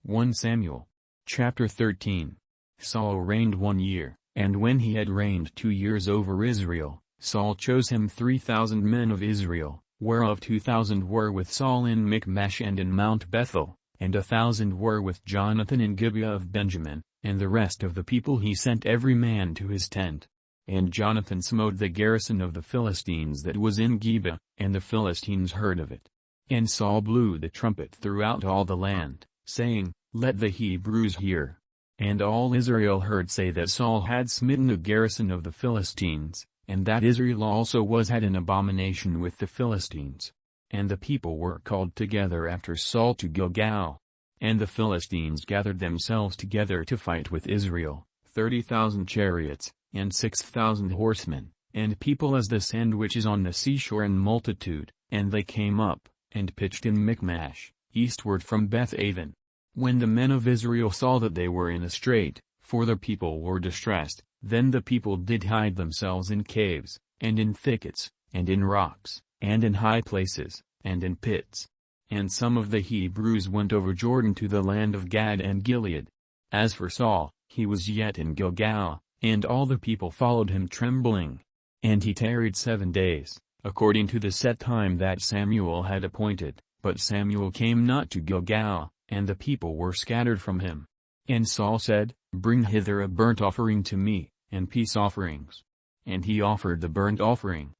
1 Samuel. Chapter 13. Saul reigned 1 year, and when he had reigned 2 years over Israel, Saul chose him 3,000 men of Israel, whereof 2,000 were with Saul in Michmash and in Mount Bethel, and 1,000 were with Jonathan in Gibeah of Benjamin, and the rest of the people he sent every man to his tent. And Jonathan smote the garrison of the Philistines that was in Gibeah, and the Philistines heard of it. And Saul blew the trumpet throughout all the land, saying, Let the Hebrews hear. And all Israel heard say that Saul had smitten the garrison of the Philistines, and that Israel also was had an abomination with the Philistines. And the people were called together after Saul to Gilgal. And the Philistines gathered themselves together to fight with Israel, 30,000 chariots, and 6,000 horsemen, and people as the sand which is on the seashore in multitude, and they came up, and pitched in Michmash, eastward from Beth-aven. When the men of Israel saw that they were in a strait, for the people were distressed, then the people did hide themselves in caves, and in thickets, and in rocks, and in high places, and in pits. And some of the Hebrews went over Jordan to the land of Gad and Gilead. As for Saul, he was yet in Gilgal, and all the people followed him trembling. And he tarried 7 days, according to the set time that Samuel had appointed, but Samuel came not to Gilgal, and the people were scattered from him. And Saul said, Bring hither a burnt offering to me, and peace offerings. And he offered the burnt offering.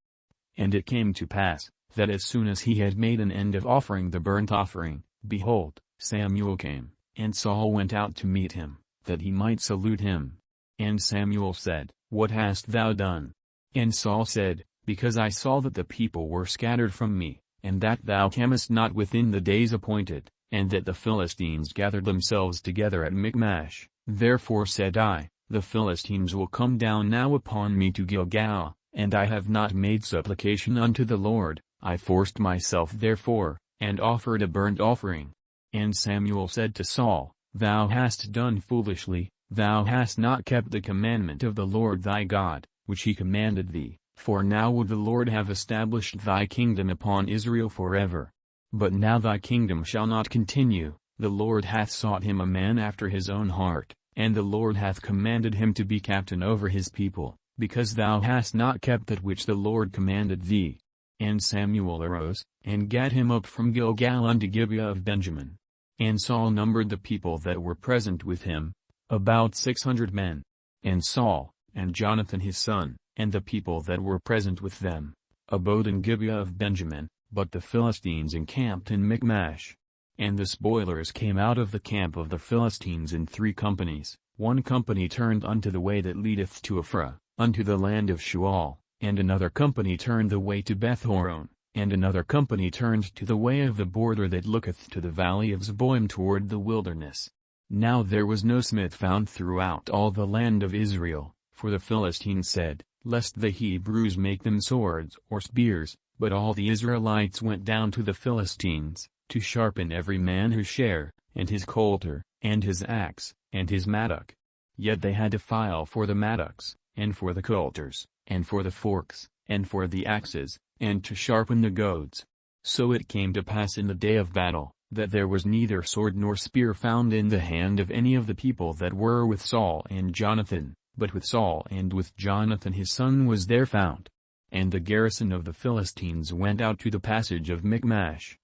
And it came to pass, that as soon as he had made an end of offering the burnt offering, behold, Samuel came, and Saul went out to meet him, that he might salute him. And Samuel said, What hast thou done? And Saul said, Because I saw that the people were scattered from me, and that thou camest not within the days appointed, and that the Philistines gathered themselves together at Michmash, therefore said I, The Philistines will come down now upon me to Gilgal, and I have not made supplication unto the Lord. I forced myself therefore, and offered a burnt offering. And Samuel said to Saul, Thou hast done foolishly, thou hast not kept the commandment of the Lord thy God, which he commanded thee, for now would the Lord have established thy kingdom upon Israel forever. But now thy kingdom shall not continue, the Lord hath sought him a man after his own heart, and the Lord hath commanded him to be captain over his people, because thou hast not kept that which the Lord commanded thee. And Samuel arose, and gat him up from Gilgal unto Gibeah of Benjamin. And Saul numbered the people that were present with him, about 600 men. And Saul, and Jonathan his son, and the people that were present with them, abode in Gibeah of Benjamin, but the Philistines encamped in Michmash. And the spoilers came out of the camp of the Philistines in 3 companies, 1 company turned unto the way that leadeth to Ophrah, unto the land of Shual, and another company turned the way to Beth-horon, and another company turned to the way of the border that looketh to the valley of Zeboim toward the wilderness. Now there was no smith found throughout all the land of Israel, for the Philistines said, Lest the Hebrews make them swords or spears, but all the Israelites went down to the Philistines, to sharpen every man his share, and his coulter, and his axe, and his mattock. Yet they had a file for the mattocks, and for the coulters, and for the forks, and for the axes, and to sharpen the goads. So it came to pass in the day of battle, that there was neither sword nor spear found in the hand of any of the people that were with Saul and Jonathan, but with Saul and with Jonathan his son was there found. And the garrison of the Philistines went out to the passage of Michmash,